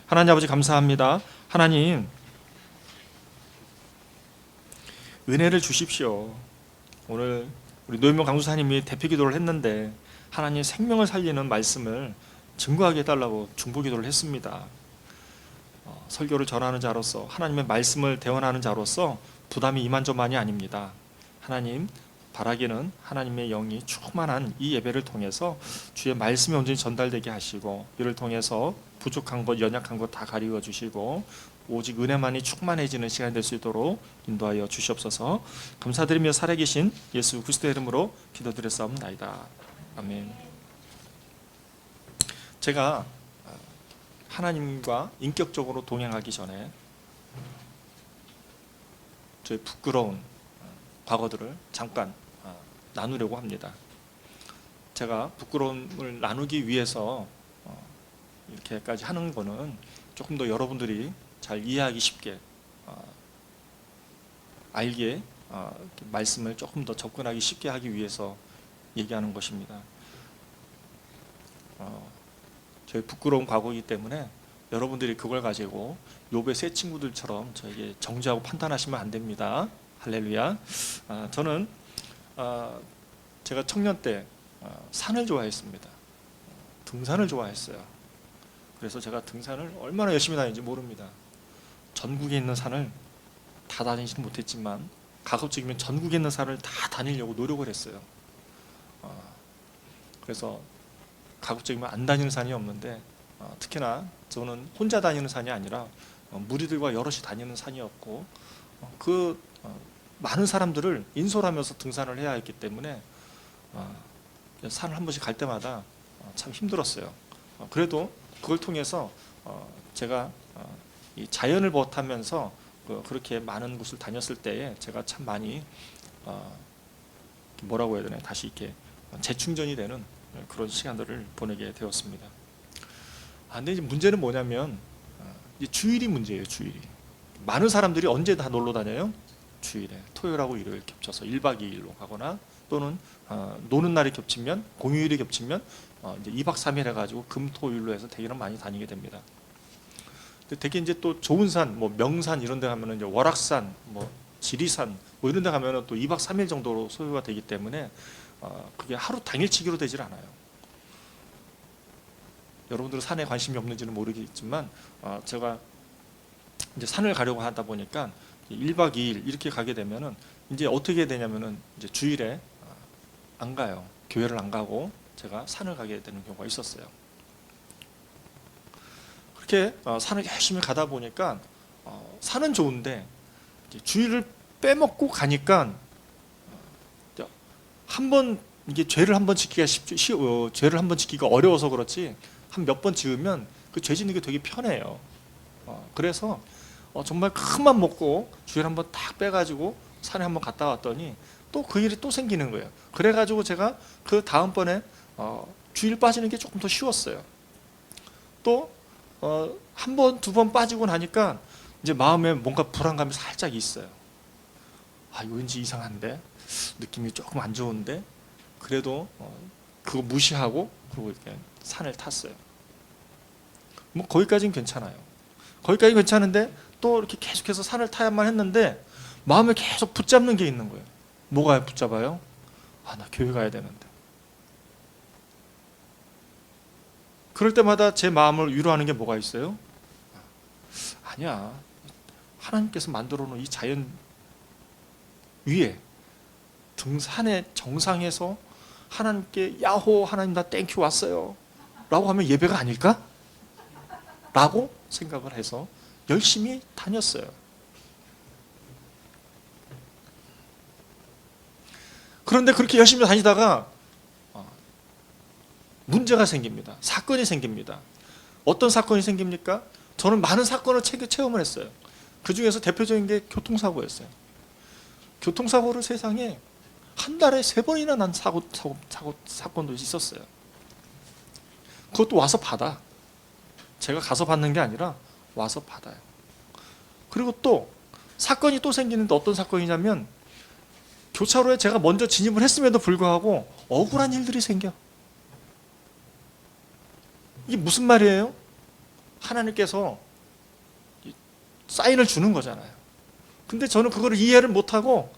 하나님 아버지 감사합니다. 하나님 은혜를 주십시오. 오늘 우리 노현명 강수사님이 대표 기도를 했는데 하나님 생명을 살리는 말씀을 증거하게 해달라고 중보 기도를 했습니다. 설교를 전하는 자로서 하나님의 말씀을 대언하는 자로서 부담이 이만저만이 아닙니다. 하나님 바라기는 하나님의 영이 충만한 이 예배를 통해서 주의 말씀이 온전히 전달되게 하시고 이를 통해서 부족한 것, 연약한 것 다 가리워 주시고 오직 은혜만이 충만해지는 시간이 될 수 있도록 인도하여 주시옵소서. 감사드리며 살아계신 예수 그리스도의 이름으로 기도드렸사옵나이다. 아멘. 제가 하나님과 인격적으로 동행하기 전에 저의 부끄러운 과거들을 잠깐 나누려고 합니다. 제가 부끄러움을 나누기 위해서 이렇게까지 하는 거는 조금 더 여러분들이 잘 이해하기 쉽게 알게 말씀을 조금 더 접근하기 쉽게 하기 위해서 얘기하는 것입니다. 저희 부끄러운 과거이기 때문에 여러분들이 그걸 가지고 욥의 세 친구들처럼 저에게 정죄하고 판단하시면 안 됩니다. 할렐루야. 저는 제가 청년 때 산을 좋아했습니다. 등산을 좋아했어요. 그래서 제가 등산을 얼마나 열심히 다니는지 모릅니다. 전국에 있는 산을 다 다니지는 못했지만 가급적이면 전국에 있는 산을 다 다니려고 노력을 했어요. 그래서 가급적이면 안 다니는 산이 없는데 특히나 저는 혼자 다니는 산이 아니라 무리들과 여럿이 다니는 산이었고 많은 사람들을 인솔하면서 등산을 해야 했기 때문에 산을 한 번씩 갈 때마다 참 힘들었어요. 그래도 그걸 통해서 제가 이 자연을 벗하면서 그렇게 많은 곳을 다녔을 때에 제가 참 많이 뭐라고 해야 되나 다시 이렇게 재충전이 되는 그런 시간들을 보내게 되었습니다. 근데 이제 문제는 뭐냐면 이제 주일이 문제예요. 주일이 많은 사람들이 언제 다 놀러 다녀요? 주일에 토요일하고 일요일 겹쳐서 1박 2일로 가거나 또는 노는 날이 겹치면 공휴일이 겹치면 이제 2박 3일 해가지고 금, 토, 일로 해서 대개는 많이 다니게 됩니다. 근데 되게 이제 또 좋은 산, 뭐 명산 이런 데 가면은 이제 월악산, 뭐 지리산 뭐 이런 데 가면은 또 2박 3일 정도로 소요가 되기 때문에 그게 하루 당일치기로 되질 않아요. 여러분들은 산에 관심이 없는지는 모르겠지만 제가 이제 산을 가려고 하다 보니까 1박 2일 이렇게 가게 되면은 이제 어떻게 되냐면은 이제 주일에 안 가요. 교회를 안 가고 제가 산을 가게 되는 경우가 있었어요. 그렇게 산을 열심히 가다 보니까 산은 좋은데 주일을 빼먹고 가니까 한번 이게 죄를 한번 지키기가 죄를 한번 지키기가 어려워서 그렇지 한 몇 번 지으면 그 죄 짓는 게 되게 편해요. 그래서 정말 큰 맘 먹고 주일 한번 딱 빼가지고 산에 한번 갔다 왔더니 또 그 일이 또 생기는 거예요. 그래가지고 제가 그 다음번에 주일 빠지는 게 조금 더 쉬웠어요. 또 한 번, 두 번 빠지고 나니까 이제 마음에 뭔가 불안감이 살짝 있어요. 이거 왠지 이상한데 느낌이 조금 안 좋은데 그래도 그거 무시하고 그리고 이렇게 산을 탔어요. 뭐 거기까지는 괜찮아요. 거기까지 괜찮은데 또 이렇게 계속해서 산을 타야만 했는데 마음에 계속 붙잡는 게 있는 거예요. 뭐가 붙잡아요? 나 교회 가야 되는데. 그럴 때마다 제 마음을 위로하는 게 뭐가 있어요? 아니야. 하나님께서 만들어 놓은 이 자연 위에 등산의 정상에서 하나님께 야호 하나님 나 땡큐 왔어요 라고 하면 예배가 아닐까? 라고 생각을 해서 열심히 다녔어요. 그런데 그렇게 열심히 다니다가 문제가 생깁니다. 사건이 생깁니다. 어떤 사건이 생깁니까? 저는 많은 사건을 체험을 했어요. 그 중에서 대표적인 게 교통사고였어요. 교통사고를 세상에 한 달에 3번이나 난 사건도 있었어요. 그것도 와서 받아. 제가 가서 받는 게 아니라 와서 받아요. 그리고 또 사건이 또 생기는데 어떤 사건이냐면 교차로에 제가 먼저 진입을 했음에도 불구하고 억울한 일들이 생겨. 이게 무슨 말이에요? 하나님께서 사인을 주는 거잖아요. 근데 저는 그걸 이해를 못하고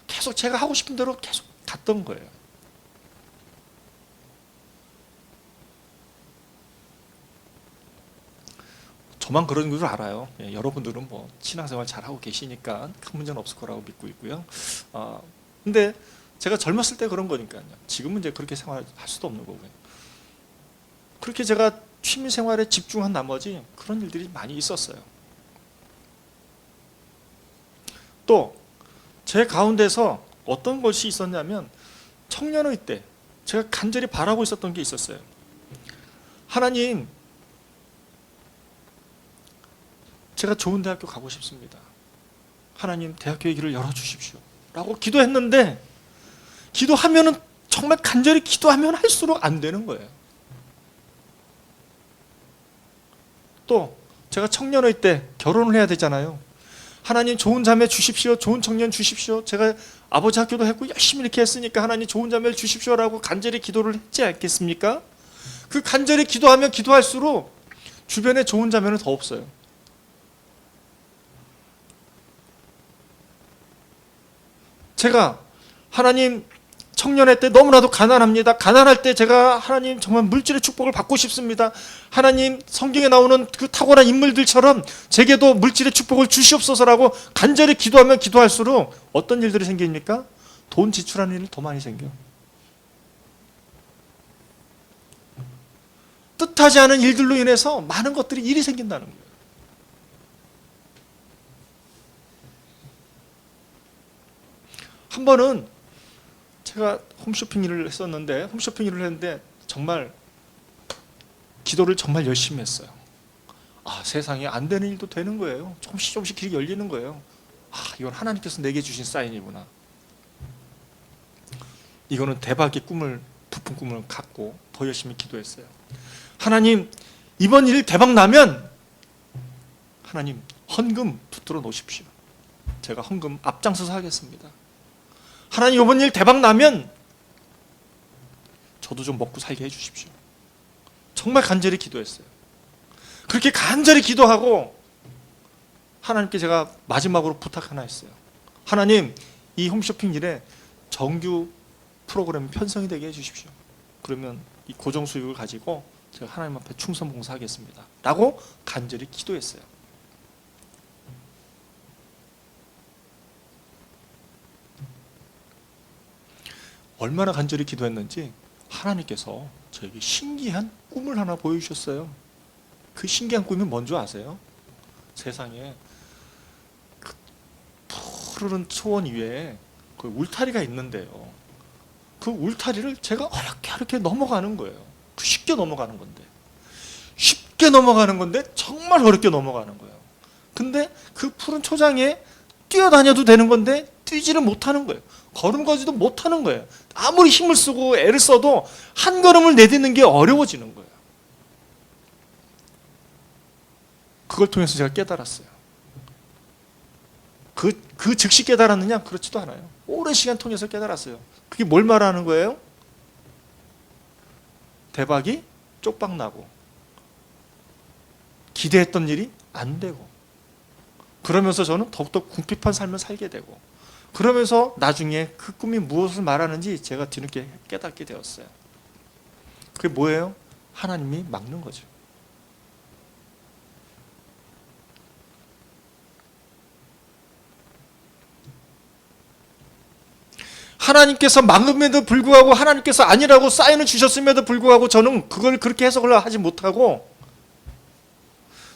계속 제가 하고 싶은 대로 계속 갔던 거예요. 저만 그런 줄 알아요. 여러분들은 뭐 신앙생활 잘하고 계시니까 큰 문제는 없을 거라고 믿고 있고요. 근데 제가 젊었을 때 그런 거니까요. 지금은 이제 그렇게 생활할 수도 없는 거고요. 그렇게 제가 취미생활에 집중한 나머지 그런 일들이 많이 있었어요. 또 제 가운데서 어떤 것이 있었냐면 청년의 때 제가 간절히 바라고 있었던 게 있었어요. 하나님, 제가 좋은 대학교 가고 싶습니다. 하나님, 대학교의 길을 열어주십시오 라고 기도했는데, 기도하면은 정말 간절히 기도하면 할수록 안 되는 거예요. 또 제가 청년의 때 결혼을 해야 되잖아요. 하나님, 좋은 자매 주십시오, 좋은 청년 주십시오. 제가 아버지 학교도 했고 열심히 이렇게 했으니까 하나님 좋은 자매를 주십시오라고 간절히 기도를 했지 않겠습니까? 그 간절히 기도하면 기도할수록 주변에 좋은 자매는 더 없어요. 제가 하나님, 청년의 때 너무나도 가난합니다. 가난할 때 제가 하나님 정말 물질의 축복을 받고 싶습니다. 하나님, 성경에 나오는 그 탁월한 인물들처럼 제게도 물질의 축복을 주시옵소서라고 간절히 기도하면 기도할수록 어떤 일들이 생깁니까? 돈 지출하는 일이 더 많이 생겨요. 뜻하지 않은 일들로 인해서 많은 것들이 일이 생긴다는 거예요. 한 번은 제가 홈쇼핑 일을 했었는데, 정말 기도를 정말 열심히 했어요. 세상에 안 되는 일도 되는 거예요. 조금씩 길이 열리는 거예요. 이건 하나님께서 내게 주신 사인이구나. 이거는 대박의 부푼 꿈을 갖고 더 열심히 기도했어요. 하나님, 이번 일 대박 나면 하나님 헌금 붙들어 놓으십시오. 제가 헌금 앞장서서 하겠습니다. 하나님, 이번 일 대박 나면 저도 좀 먹고 살게 해주십시오. 정말 간절히 기도했어요. 그렇게 간절히 기도하고 하나님께 제가 마지막으로 부탁 하나 했어요. 하나님, 이 홈쇼핑 일에 정규 프로그램 편성이 되게 해주십시오. 그러면 이 고정 수익을 가지고 제가 하나님 앞에 충성 봉사하겠습니다 라고 간절히 기도했어요. 얼마나 간절히 기도했는지 하나님께서 저에게 신기한 꿈을 하나 보여주셨어요. 그 신기한 꿈이 뭔지 아세요? 세상에 그 푸르른 초원 위에 그 울타리가 있는데요. 그 울타리를 제가 어렵게 넘어가는 거예요. 쉽게 넘어가는 건데 정말 어렵게 넘어가는 거예요. 근데 그 푸른 초장에 뛰어다녀도 되는 건데 뛰지를 못하는 거예요. 걸음걸이도 못하는 거예요. 아무리 힘을 쓰고 애를 써도 한 걸음을 내딛는 게 어려워지는 거예요. 그걸 통해서 제가 깨달았어요. 그 즉시 깨달았느냐? 그렇지도 않아요. 오랜 시간 통해서 깨달았어요. 그게 뭘 말하는 거예요? 대박이 쪽박 나고 기대했던 일이 안 되고, 그러면서 저는 더욱더 궁핍한 삶을 살게 되고, 그러면서 나중에 그 꿈이 무엇을 말하는지 제가 뒤늦게 깨닫게 되었어요. 그게 뭐예요? 하나님이 막는 거죠. 하나님께서 막음에도 불구하고, 하나님께서 아니라고 사인을 주셨음에도 불구하고 저는 그걸 그렇게 해석을 하지 못하고,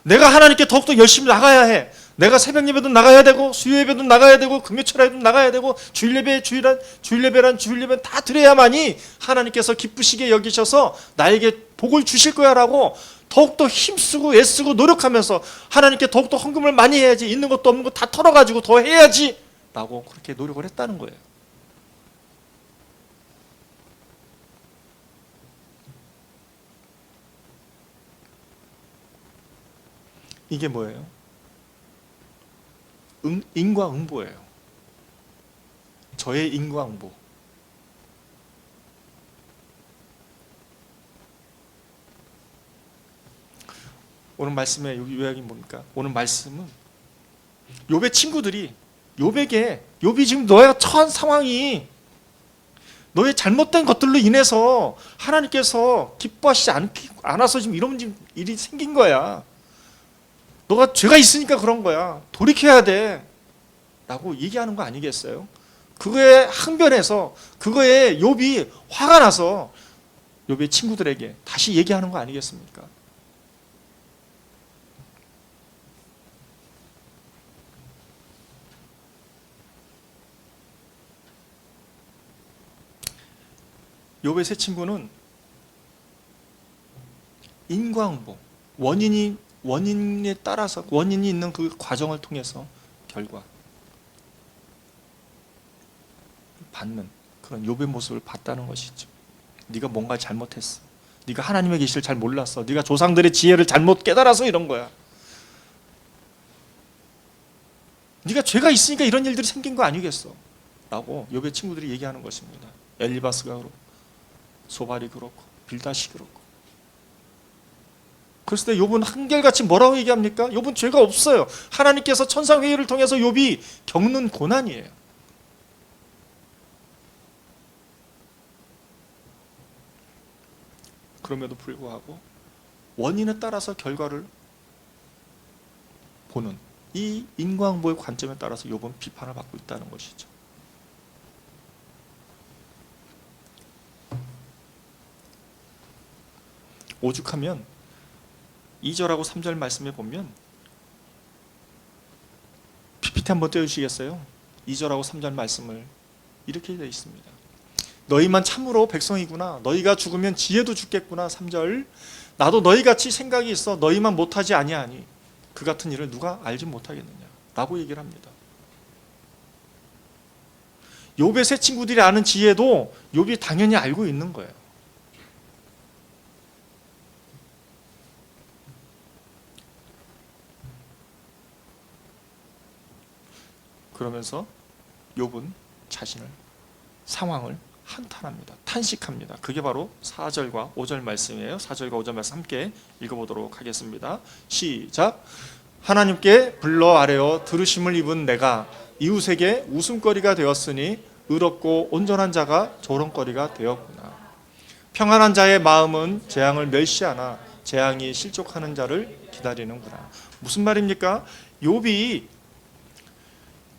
내가 하나님께 더욱더 열심히 나가야 해. 내가 새벽 예배도 나가야 되고, 수요 예배도 나가야 되고, 금요철에도 나가야 되고, 주일 예배는 다 드려야만이 하나님께서 기쁘시게 여기셔서 나에게 복을 주실 거야라고 더욱더 힘쓰고 애쓰고 노력하면서, 하나님께 더욱더 헌금을 많이 해야지, 있는 것도 없는 거 다 털어가지고 더 해야지 라고 그렇게 노력을 했다는 거예요. 이게 뭐예요? 인과응보예요. 저의 인과응보. 오늘 말씀의 요약이 뭡니까? 오늘 말씀은 욥의 친구들이 욥에게 욥이 지금 너의 처한 상황이 너의 잘못된 것들로 인해서 하나님께서 기뻐하시지 않아서 지금 이런 일이 생긴 거야. 너가 죄가 있으니까 그런 거야. 돌이켜야 돼. 라고 얘기하는 거 아니겠어요? 그거에 항변해서 그거에 욥이 화가 나서 욥의 친구들에게 다시 얘기하는 거 아니겠습니까? 욥의 세 친구는 인과응보, 원인에 따라서 원인이 있는 그 과정을 통해서 결과 받는 그런 욥의 모습을 봤다는 것이죠. 네가 뭔가 잘못했어. 네가 하나님의 계시를 잘 몰랐어. 네가 조상들의 지혜를 잘못 깨달아서 이런 거야. 네가 죄가 있으니까 이런 일들이 생긴 거 아니겠어? 라고 욥의 친구들이 얘기하는 것입니다. 엘리바스가 그렇고 소발이 그렇고 빌닷이 그렇고. 그랬을 때 욥은 한결같이 뭐라고 얘기합니까? 욥은 죄가 없어요. 하나님께서 천상회의를 통해서 욥이 겪는 고난이에요. 그럼에도 불구하고 원인에 따라서 결과를 보는 이 인과응보의 관점에 따라서 욥은 비판을 받고 있다는 것이죠. 오죽하면 2절하고 3절 말씀에 보면 PPT 한번 떼주시겠어요? 2절하고 3절 말씀을 이렇게 되어 있습니다. 너희만 참으로 백성이구나. 너희가 죽으면 지혜도 죽겠구나. 3절 나도 너희같이 생각이 있어. 너희만 못하지 아니하니 그 같은 일을 누가 알지 못하겠느냐 라고 얘기를 합니다. 욥의 세 친구들이 아는 지혜도 욥이 당연히 알고 있는 거예요. 그러면서 욥은 자신을 상황을 한탄합니다. 탄식합니다. 그게 바로 4절과 5절 말씀이에요. 4절과 5절 말씀 함께 읽어보도록 하겠습니다. 시작. 하나님께 불러 아뢰어 들으심을 입은 내가 이웃에게 웃음거리가 되었으니 의롭고 온전한 자가 조롱거리가 되었구나. 평안한 자의 마음은 재앙을 멸시하나 재앙이 실족하는 자를 기다리는구나. 무슨 말입니까? 욥이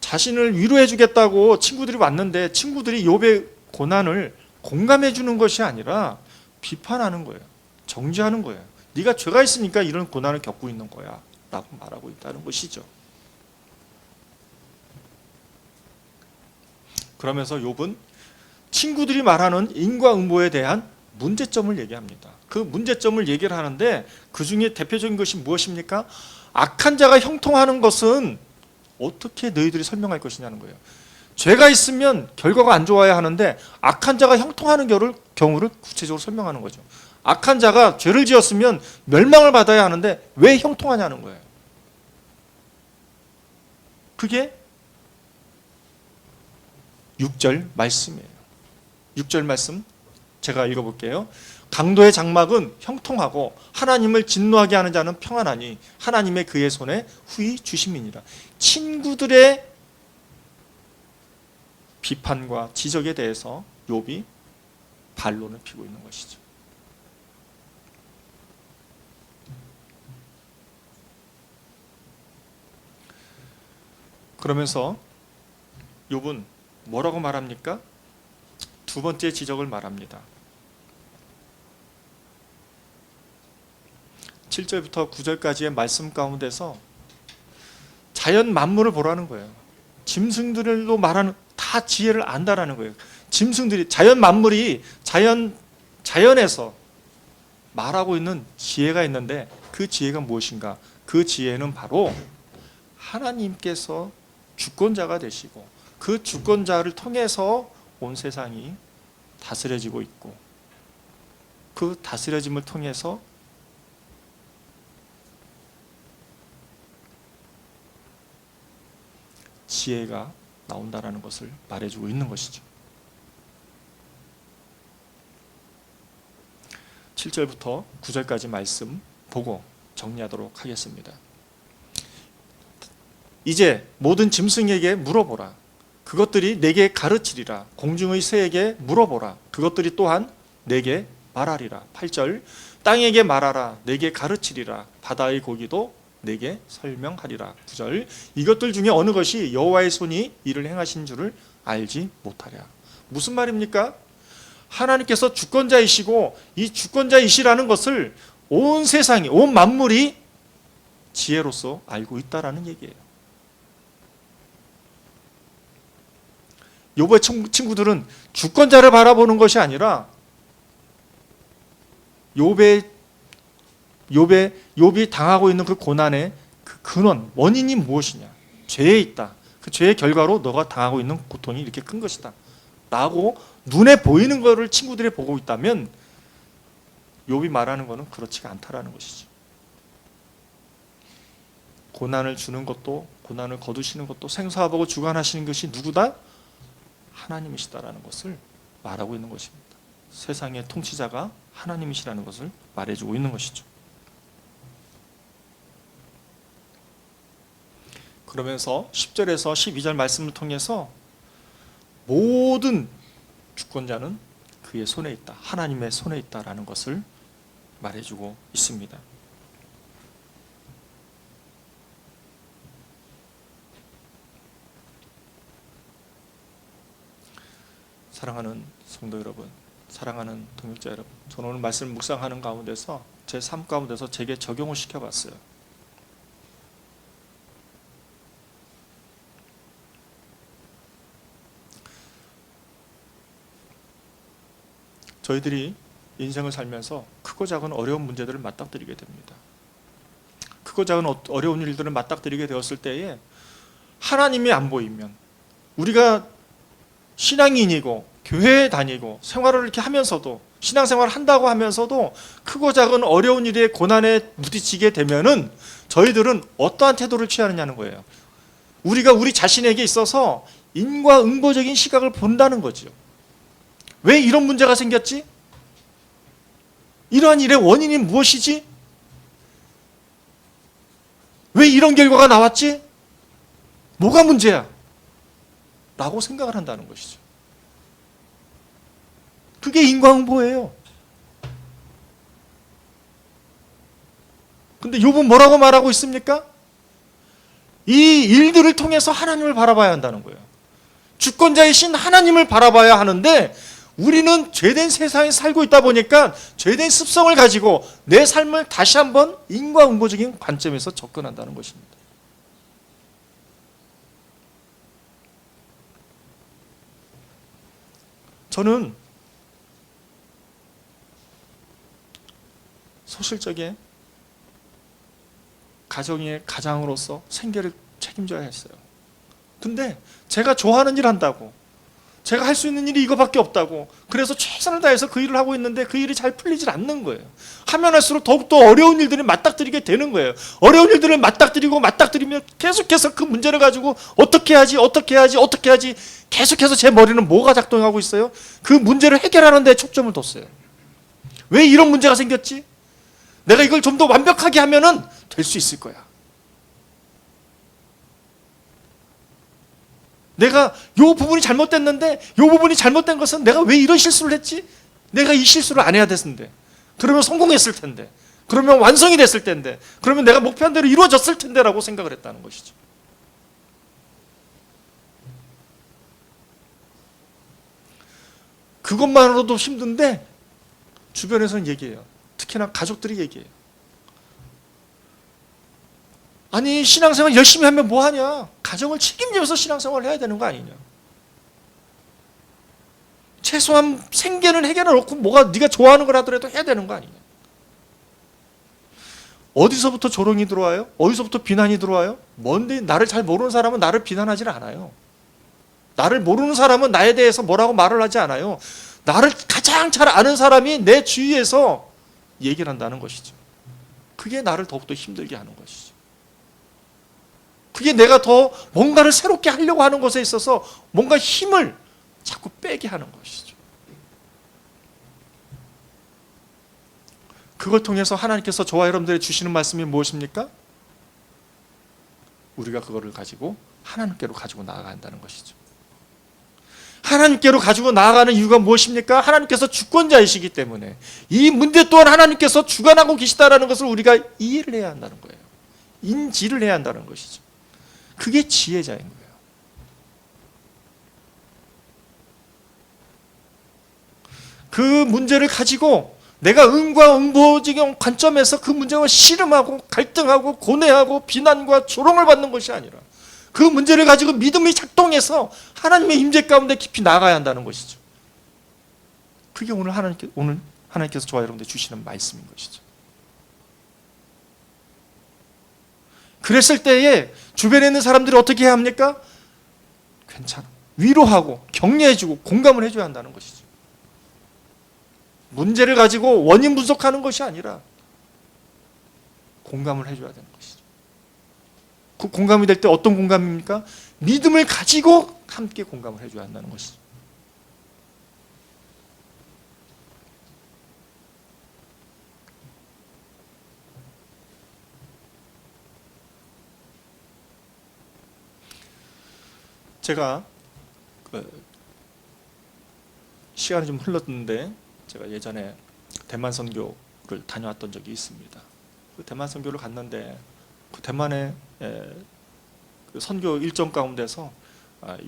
자신을 위로해 주겠다고 친구들이 왔는데 친구들이 욥의 고난을 공감해 주는 것이 아니라 비판하는 거예요. 정죄하는 거예요. 네가 죄가 있으니까 이런 고난을 겪고 있는 거야 라고 말하고 있다는 것이죠. 그러면서 욥은 친구들이 말하는 인과응보에 대한 문제점을 얘기합니다. 그 문제점을 얘기를 하는데 그 중에 대표적인 것이 무엇입니까? 악한 자가 형통하는 것은 어떻게 너희들이 설명할 것이냐는 거예요. 죄가 있으면 결과가 안 좋아야 하는데 악한 자가 형통하는 경우를 구체적으로 설명하는 거죠. 악한 자가 죄를 지었으면 멸망을 받아야 하는데 왜 형통하냐는 거예요. 그게 6절 말씀이에요. 6절 말씀 제가 읽어볼게요. 강도의 장막은 형통하고 하나님을 진노하게 하는 자는 평안하니 하나님의 그의 손에 후히 주심이니라. 친구들의 비판과 지적에 대해서 욥이 반론을 피고 있는 것이죠. 그러면서 욥은 뭐라고 말합니까? 두 번째 지적을 말합니다. 7절부터 9절까지의 말씀 가운데서 자연 만물을 보라는 거예요. 짐승들로 말하는 다 지혜를 안다라는 거예요. 짐승들이 자연 만물이 자연에서 말하고 있는 지혜가 있는데 그 지혜가 무엇인가? 그 지혜는 바로 하나님께서 주권자가 되시고 그 주권자를 통해서 온 세상이 다스려지고 있고 그 다스려짐을 통해서 지혜가 나온다라는 것을 말해주고 있는 것이죠. 7절부터 9절까지 말씀 보고 정리하도록 하겠습니다. 이제 모든 짐승에게 물어보라. 그것들이 내게 가르치리라. 공중의 새에게 물어보라. 그것들이 또한 내게 말하리라. 8절 땅에게 말하라. 내게 가르치리라. 바다의 고기도 내게 설명하리라. 9절 이것들 중에 어느 것이 여호와의 손이 이를 행하신 줄을 알지 못하랴. 무슨 말입니까? 하나님께서 주권자이시고 이 주권자이시라는 것을 온 세상이, 온 만물이 지혜로서 알고 있다라는 얘기예요. 욥의 친구들은 주권자를 바라보는 것이 아니라 욥이 당하고 있는 그 고난의 그 근원, 원인이 무엇이냐? 죄에 있다. 그 죄의 결과로 너가 당하고 있는 고통이 이렇게 큰 것이다 라고 눈에 보이는 것을 친구들이 보고 있다면 욥이 말하는 것은 그렇지가 않다라는 것이죠. 고난을 주는 것도, 고난을 거두시는 것도, 생사하고 주관하시는 것이 누구다? 하나님이시다라는 것을 말하고 있는 것입니다. 세상의 통치자가 하나님이시라는 것을 말해주고 있는 것이죠. 그러면서 10절에서 12절 말씀을 통해서 모든 주권자는 그의 손에 있다, 하나님의 손에 있다라는 것을 말해주고 있습니다. 사랑하는 성도 여러분, 사랑하는 동역자 여러분, 저는 오늘 말씀을 묵상하는 가운데서 제 삶 가운데서 제게 적용을 시켜봤어요. 저희들이 인생을 살면서 크고 작은 어려운 문제들을 맞닥뜨리게 됩니다. 크고 작은 어려운 일들을 맞닥뜨리게 되었을 때에 하나님이 안 보이면, 우리가 신앙인이고 교회에 다니고 생활을 이렇게 하면서도, 신앙생활을 한다고 하면서도 크고 작은 어려운 일에 고난에 부딪히게 되면은 저희들은 어떠한 태도를 취하느냐는 거예요. 우리가 우리 자신에게 있어서 인과응보적인 시각을 본다는 거죠. 왜 이런 문제가 생겼지? 이러한 일의 원인이 무엇이지? 왜 이런 결과가 나왔지? 뭐가 문제야? 라고 생각을 한다는 것이죠. 그게 인과응보예요. 근데 욥은 뭐라고 말하고 있습니까? 이 일들을 통해서 하나님을 바라봐야 한다는 거예요. 주권자이신 하나님을 바라봐야 하는데 우리는 죄된 세상에 살고 있다 보니까 죄된 습성을 가지고 내 삶을 다시 한번 인과응보적인 관점에서 접근한다는 것입니다. 저는 소실적인 가정의 가장으로서 생계를 책임져야 했어요. 근데 제가 좋아하는 일 한다고, 제가 할 수 있는 일이 이거밖에 없다고, 그래서 최선을 다해서 그 일을 하고 있는데 그 일이 잘 풀리질 않는 거예요. 하면 할수록 더욱더 어려운 일들을 맞닥뜨리게 되는 거예요. 어려운 일들을 맞닥뜨리면 계속해서 그 문제를 가지고 어떻게 하지 계속해서 제 머리는 뭐가 작동하고 있어요? 그 문제를 해결하는 데 초점을 뒀어요. 왜 이런 문제가 생겼지? 내가 이걸 좀 더 완벽하게 하면은 될 수 있을 거야. 내가 요 부분이 잘못됐는데 요 부분이 잘못된 것은 내가 왜 이런 실수를 했지? 내가 이 실수를 안 해야 됐는데, 그러면 성공했을 텐데, 그러면 완성이 됐을 텐데, 그러면 내가 목표한 대로 이루어졌을 텐데 라고 생각을 했다는 것이죠. 그것만으로도 힘든데 주변에서는 얘기해요. 특히나 가족들이 얘기해요. 아니, 신앙생활 열심히 하면 뭐하냐? 가정을 책임지면서 신앙생활을 해야 되는 거 아니냐? 최소한 생계는 해결해 놓고 뭐가 네가 좋아하는 걸 하더라도 해야 되는 거 아니냐? 어디서부터 조롱이 들어와요? 어디서부터 비난이 들어와요? 뭔데? 나를 잘 모르는 사람은 나를 비난하지 않아요. 나를 모르는 사람은 나에 대해서 뭐라고 말을 하지 않아요. 나를 가장 잘 아는 사람이 내 주위에서 얘기를 한다는 것이죠. 그게 나를 더욱더 힘들게 하는 것이죠. 그게 내가 더 뭔가를 새롭게 하려고 하는 것에 있어서 뭔가 힘을 자꾸 빼게 하는 것이죠. 그걸 통해서 하나님께서 저와 여러분들에게 주시는 말씀이 무엇입니까? 우리가 그거를 가지고 하나님께로 가지고 나아가야 한다는 것이죠. 하나님께로 가지고 나아가는 이유가 무엇입니까? 하나님께서 주권자이시기 때문에 이 문제 또한 하나님께서 주관하고 계시다라는 것을 우리가 이해를 해야 한다는 거예요. 인지를 해야 한다는 것이죠. 그게 지혜자인 거예요. 그 문제를 가지고 내가 응과 응보적인 관점에서 그 문제와 씨름하고 갈등하고 고뇌하고 비난과 조롱을 받는 것이 아니라 그 문제를 가지고 믿음이 작동해서 하나님의 임재 가운데 깊이 나가야 한다는 것이죠. 그게 오늘 하나님께서 저와 여러분들 주시는 말씀인 것이죠. 그랬을 때에 주변에 있는 사람들이 어떻게 해야 합니까? 괜찮아. 위로하고 격려해주고 공감을 해줘야 한다는 것이죠. 문제를 가지고 원인 분석하는 것이 아니라 공감을 해줘야 되는 것이죠. 그 공감이 될 때 어떤 공감입니까? 믿음을 가지고 함께 공감을 해줘야 한다는 것이죠. 제가 시간이 좀 흘렀는데 제가 예전에 대만 선교를 다녀왔던 적이 있습니다. 그 대만 선교를 갔는데 그 대만의 그 선교 일정 가운데서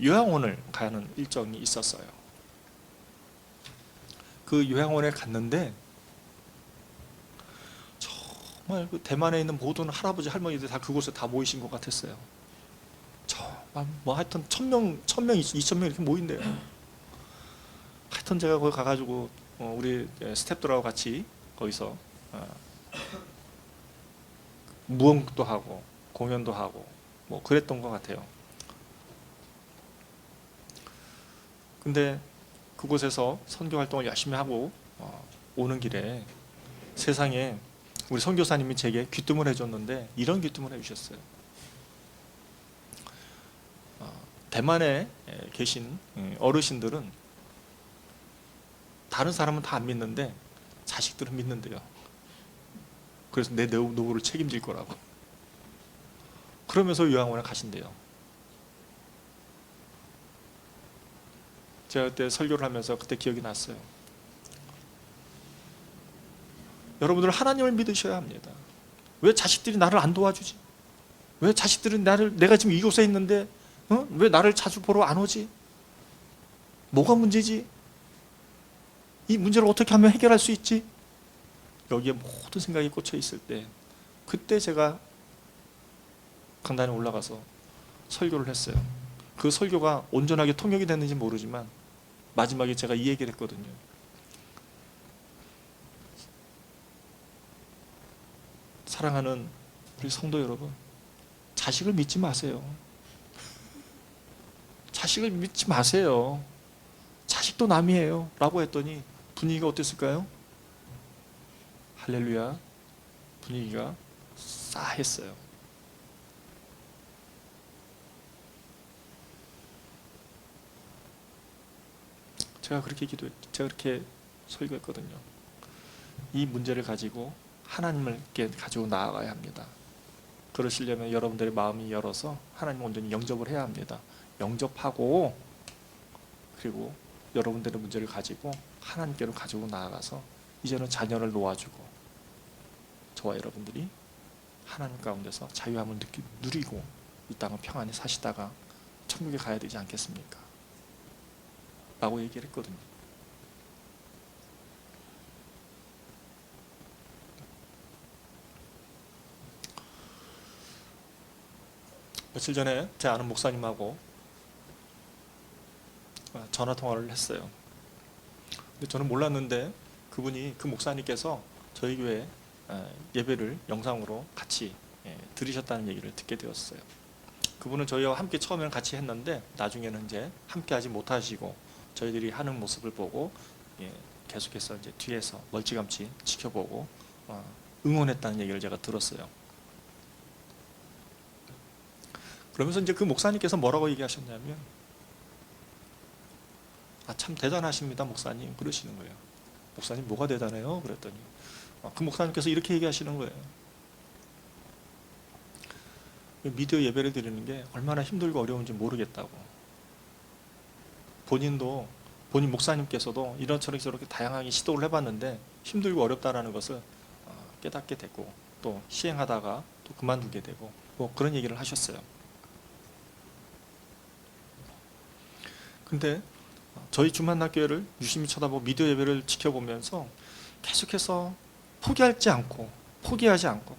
요양원을 가는 일정이 있었어요. 그 요양원에 갔는데 정말 그 대만에 있는 모든 할아버지 할머니들 다 그곳에 다 모이신 것 같았어요. 뭐 하여튼 1000명, 2000명 이렇게 모인대요. 하여튼 제가 거기 가가지고 우리 스태프들하고 같이 거기서 무언도 하고 공연도 하고 뭐 그랬던 것 같아요. 근데 그곳에서 선교 활동을 열심히 하고 오는 길에 세상에 우리 선교사님이 제게 귀뜸을 해줬는데 이런 귀뜸을 해주셨어요. 대만에 계신 어르신들은 다른 사람은 다 안 믿는데 자식들은 믿는데요. 그래서 내 노후를 책임질 거라고. 그러면서 요양원에 가신대요. 제가 그때 설교를 하면서 그때 기억이 났어요. 여러분들 하나님을 믿으셔야 합니다. 왜 자식들이 나를 안 도와주지? 왜 자식들은 내가 지금 이곳에 있는데 왜 나를 자주 보러 안 오지? 뭐가 문제지? 이 문제를 어떻게 하면 해결할 수 있지? 여기에 모든 생각이 꽂혀 있을 때 그때 제가 강단에 올라가서 설교를 했어요. 그 설교가 온전하게 통역이 됐는지 모르지만 마지막에 제가 이 얘기를 했거든요. 사랑하는 우리 성도 여러분, 자식을 믿지 마세요. 자식을 믿지 마세요. 자식도 남이에요 라고 했더니 분위기가 어땠을까요? 할렐루야. 분위기가 싸했어요. 제가 그렇게 설교했거든요. 이 문제를 가지고 하나님께 가지고 나아가야 합니다. 그러시려면 여러분들의 마음이 열어서 하나님 온전히 영접을 해야 합니다. 영접하고 그리고 여러분들의 문제를 가지고 하나님께로 가지고 나아가서 이제는 자녀를 놓아주고 저와 여러분들이 하나님 가운데서 자유함을 누리고 이 땅을 평안히 사시다가 천국에 가야 되지 않겠습니까? 라고 얘기를 했거든요. 며칠 전에 제 아는 목사님하고 전화 통화를 했어요. 근데 저는 몰랐는데 그 목사님께서 저희 교회 예배를 영상으로 같이 들으셨다는 얘기를 듣게 되었어요. 그분은 저희와 함께 처음에는 같이 했는데 나중에는 이제 함께 하지 못하시고 저희들이 하는 모습을 보고 계속해서 이제 뒤에서 멀찌감치 지켜보고 응원했다는 얘기를 제가 들었어요. 그러면서 이제 그 목사님께서 뭐라고 얘기하셨냐면 참 대단하십니다 목사님 그러시는 거예요. 목사님 뭐가 대단해요? 그랬더니 그 목사님께서 이렇게 얘기하시는 거예요. 미디어 예배를 드리는 게 얼마나 힘들고 어려운지 모르겠다고. 본인 목사님께서도 이런저런 저렇게 다양하게 시도를 해봤는데 힘들고 어렵다라는 것을 깨닫게 되고 또 시행하다가 또 그만두게 되고 뭐 그런 얘기를 하셨어요. 근데 저희 주만나교회를 유심히 쳐다보고 미디어 예배를 지켜보면서 계속해서 포기하지 않고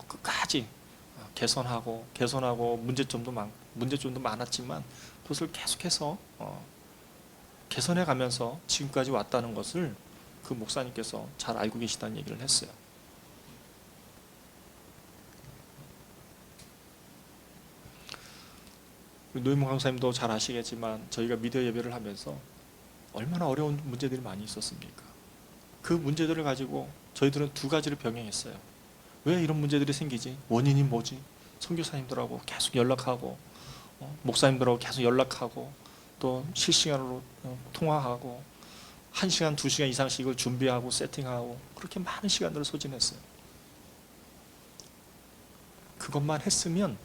끝까지 개선하고 문제점도 많았지만 그것을 계속해서 개선해 가면서 지금까지 왔다는 것을 그 목사님께서 잘 알고 계시다는 얘기를 했어요. 노인문 강사님도 잘 아시겠지만 저희가 미디어 예배를 하면서 얼마나 어려운 문제들이 많이 있었습니까? 그 문제들을 가지고 저희들은 두 가지를 병행했어요. 왜 이런 문제들이 생기지? 원인이 뭐지? 선교사님들하고 계속 연락하고 목사님들하고 계속 연락하고 또 실시간으로 통화하고 1시간, 2시간 이상씩을 준비하고 세팅하고 그렇게 많은 시간들을 소진했어요. 그것만 했으면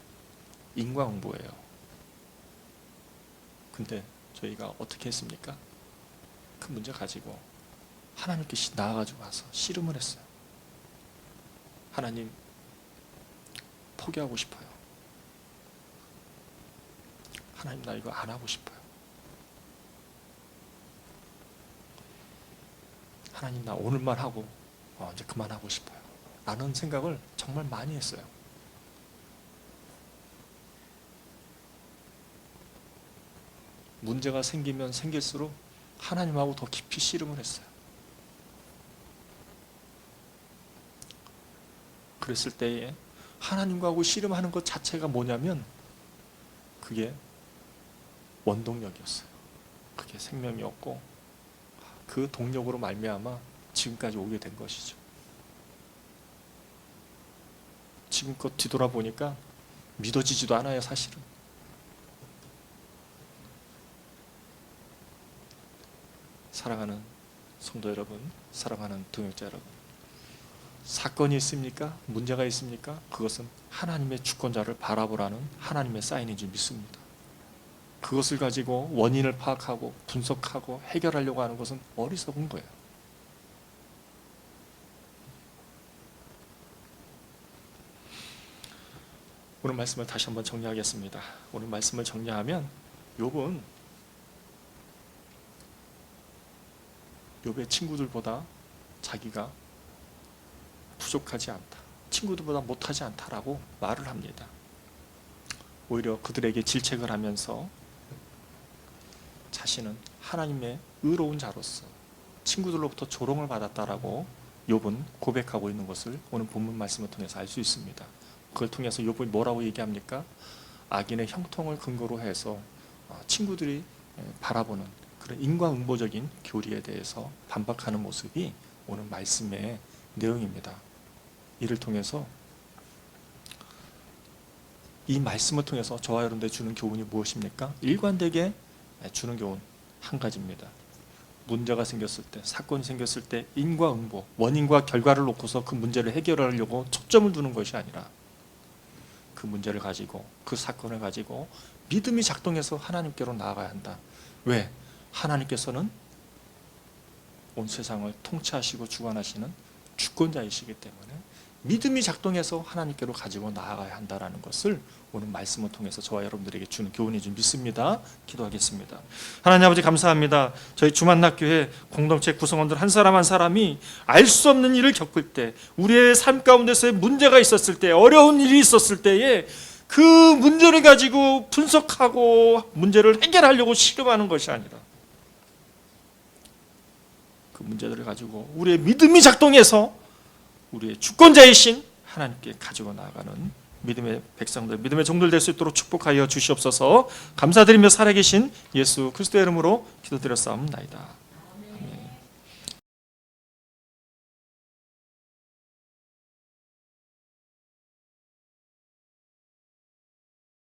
인과응보예요. 근데 저희가 어떻게 했습니까? 그 문제 가지고 하나님께 나아가지고 와서 씨름을 했어요. 하나님, 포기하고 싶어요. 하나님, 나 이거 안 하고 싶어요. 하나님, 나 오늘만 하고 이제 그만하고 싶어요. 라는 생각을 정말 많이 했어요. 문제가 생기면 생길수록 하나님하고 더 깊이 씨름을 했어요. 그랬을 때에 하나님과 하고 씨름하는 것 자체가 뭐냐면 그게 원동력이었어요. 그게 생명이었고 그 동력으로 말미암아 지금까지 오게 된 것이죠. 지금껏 뒤돌아보니까 믿어지지도 않아요, 사실은. 사랑하는 성도 여러분, 사랑하는 동역자 여러분, 사건이 있습니까? 문제가 있습니까? 그것은 하나님의 주권자를 바라보라는 하나님의 사인인 줄 믿습니다. 그것을 가지고 원인을 파악하고 분석하고 해결하려고 하는 것은 어리석은 거예요. 오늘 말씀을 다시 한번 정리하겠습니다. 오늘 말씀을 정리하면 욥의 친구들보다 자기가 부족하지 않다, 친구들보다 못하지 않다라고 말을 합니다. 오히려 그들에게 질책을 하면서 자신은 하나님의 의로운 자로서 친구들로부터 조롱을 받았다라고 욥은 고백하고 있는 것을 오늘 본문 말씀을 통해서 알 수 있습니다. 그걸 통해서 욥이 뭐라고 얘기합니까? 악인의 형통을 근거로 해서 친구들이 바라보는 그런 인과응보적인 교리에 대해서 반박하는 모습이 오늘 말씀의 내용입니다. 이를 통해서 이 말씀을 통해서 저와 여러분들 주는 교훈이 무엇입니까? 일관되게 주는 교훈 한 가지입니다. 문제가 생겼을 때, 사건이 생겼을 때 인과응보, 원인과 결과를 놓고서 그 문제를 해결하려고 초점을 두는 것이 아니라 그 문제를 가지고, 그 사건을 가지고 믿음이 작동해서 하나님께로 나아가야 한다. 왜? 하나님께서는 온 세상을 통치하시고 주관하시는 주권자이시기 때문에 믿음이 작동해서 하나님께로 가지고 나아가야 한다는 것을 오늘 말씀을 통해서 저와 여러분들에게 주는 교훈이 좀 믿습니다. 기도하겠습니다. 하나님 아버지, 감사합니다. 저희 주만나교회 공동체 구성원들 한 사람 한 사람이 알 수 없는 일을 겪을 때, 우리의 삶 가운데서의 문제가 있었을 때, 어려운 일이 있었을 때에 그 문제를 가지고 분석하고 문제를 해결하려고 씨름하는 것이 아니라 그 문제들을 가지고 우리의 믿음이 작동해서 우리의 주권자이신 하나님께 가지고 나아가는 믿음의 백성들, 믿음의 종들 될 수 있도록 축복하여 주시옵소서. 감사드리며 살아계신 예수 그리스도의 이름으로 기도드렸사옵나이다.